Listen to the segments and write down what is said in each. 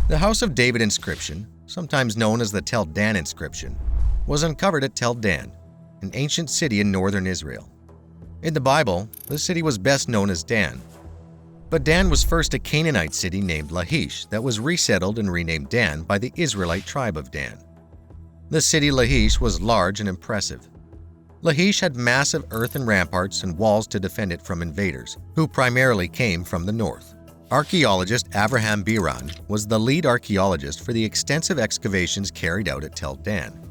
The House of David inscription, sometimes known as the Tel Dan inscription, was uncovered at Tel Dan, an ancient city in northern Israel. In the Bible, the city was best known as Dan. But Dan was first a Canaanite city named Lachish that was resettled and renamed Dan by the Israelite tribe of Dan. The city Lachish was large and impressive. Lachish had massive earthen ramparts and walls to defend it from invaders, who primarily came from the north. Archaeologist Avraham Biran was the lead archaeologist for the extensive excavations carried out at Tel Dan.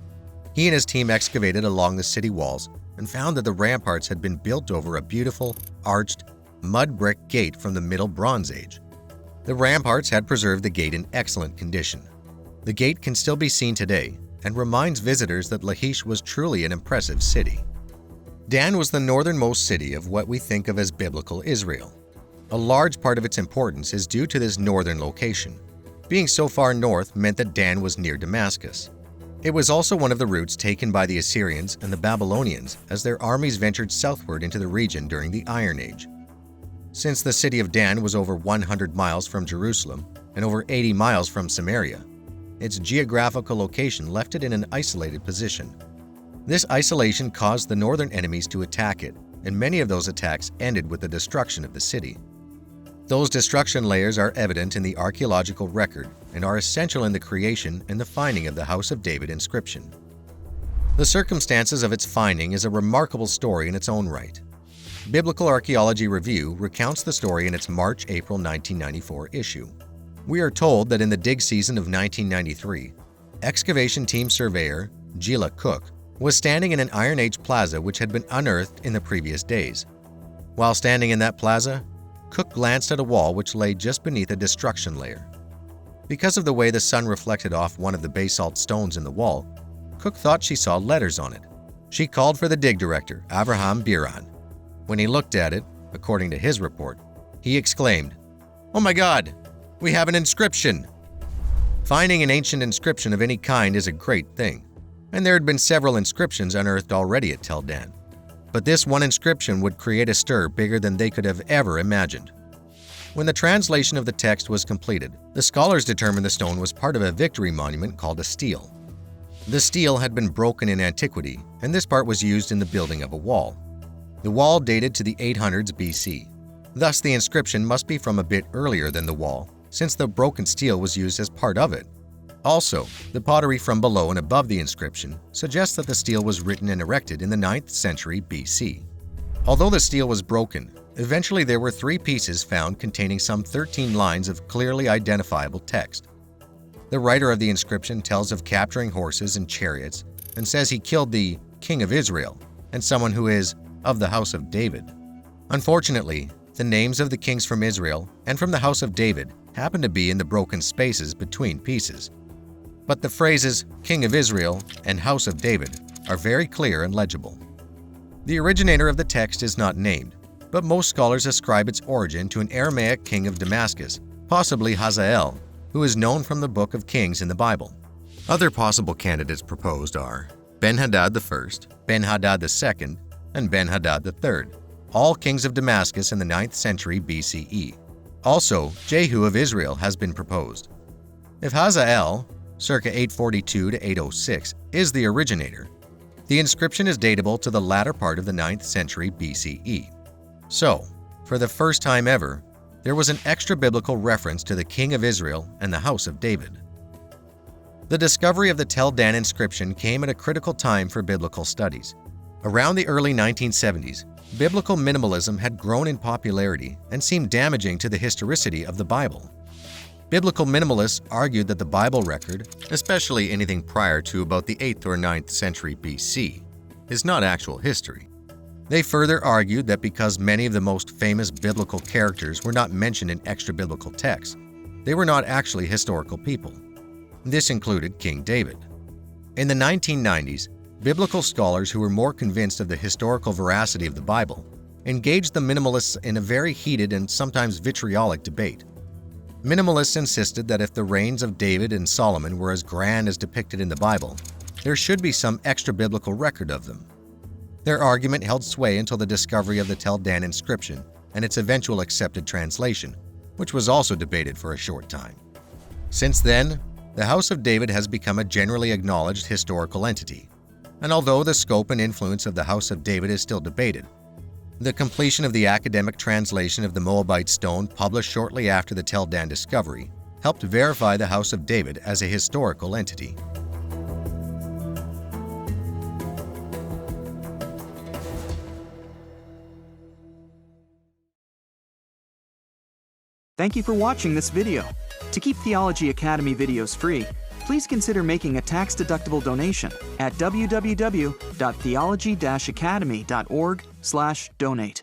He and his team excavated along the city walls and found that the ramparts had been built over a beautiful, arched, mud brick gate from the Middle Bronze Age. The ramparts had preserved the gate in excellent condition. The gate can still be seen today and reminds visitors that Lachish was truly an impressive city. Dan was the northernmost city of what we think of as biblical Israel. A large part of its importance is due to this northern location. Being so far north meant that Dan was near Damascus. It was also one of the routes taken by the Assyrians and the Babylonians as their armies ventured southward into the region during the Iron Age. Since the city of Dan was over 100 miles from Jerusalem and over 80 miles from Samaria, its geographical location left it in an isolated position. This isolation caused the northern enemies to attack it, and many of those attacks ended with the destruction of the city. Those destruction layers are evident in the archaeological record and are essential in the creation and the finding of the House of David inscription. The circumstances of its finding is a remarkable story in its own right. Biblical Archaeology Review recounts the story in its March-April 1994 issue. We are told that in the dig season of 1993, excavation team surveyor Gila Cook was standing in an Iron Age plaza which had been unearthed in the previous days. While standing in that plaza, Cook glanced at a wall which lay just beneath a destruction layer. Because of the way the sun reflected off one of the basalt stones in the wall, Cook thought she saw letters on it. She called for the dig director, Avraham Biran. When he looked at it, according to his report, he exclaimed, "Oh my God, we have an inscription!" Finding an ancient inscription of any kind is a great thing, and there had been several inscriptions unearthed already at Tel Dan. But this one inscription would create a stir bigger than they could have ever imagined. When the translation of the text was completed, the scholars determined the stone was part of a victory monument called a stele. The stele had been broken in antiquity, and this part was used in the building of a wall. The wall dated to the 800s BC. Thus, the inscription must be from a bit earlier than the wall, since the broken stele was used as part of it. Also, the pottery from below and above the inscription suggests that the stele was written and erected in the 9th century BC. Although the stele was broken, eventually there were 3 pieces found containing some 13 lines of clearly identifiable text. The writer of the inscription tells of capturing horses and chariots and says he killed the King of Israel and someone who is of the House of David. Unfortunately, the names of the kings from Israel and from the House of David happen to be in the broken spaces between pieces. But the phrases King of Israel and House of David are very clear and legible. The originator of the text is not named, but most scholars ascribe its origin to an Aramaic king of Damascus, possibly Hazael, who is known from the Book of Kings in the Bible. Other possible candidates proposed are Ben-Hadad I, Ben-Hadad II, and Ben-Hadad III, all kings of Damascus in the 9th century BCE. Also, Jehu of Israel has been proposed. If Hazael, circa 842 to 806, is the originator, the inscription is datable to the latter part of the 9th century BCE. So, for the first time ever, there was an extra-biblical reference to the King of Israel and the House of David. The discovery of the Tel Dan inscription came at a critical time for biblical studies. Around the early 1970s, biblical minimalism had grown in popularity and seemed damaging to the historicity of the Bible. Biblical minimalists argued that the Bible record, especially anything prior to about the 8th or 9th century BC, is not actual history. They further argued that because many of the most famous biblical characters were not mentioned in extra-biblical texts, they were not actually historical people. This included King David. In the 1990s, biblical scholars who were more convinced of the historical veracity of the Bible engaged the minimalists in a very heated and sometimes vitriolic debate. Minimalists insisted that if the reigns of David and Solomon were as grand as depicted in the Bible, there should be some extra-biblical record of them. Their argument held sway until the discovery of the Tel Dan inscription and its eventual accepted translation, which was also debated for a short time. Since then, the House of David has become a generally acknowledged historical entity, and although the scope and influence of the House of David is still debated, the completion of the academic translation of the Moabite stone published shortly after the Tel Dan discovery helped verify the House of David as a historical entity. Thank you for watching this video. To keep Theology Academy videos free, please consider making a tax-deductible donation at www.theology-academy.org/donate.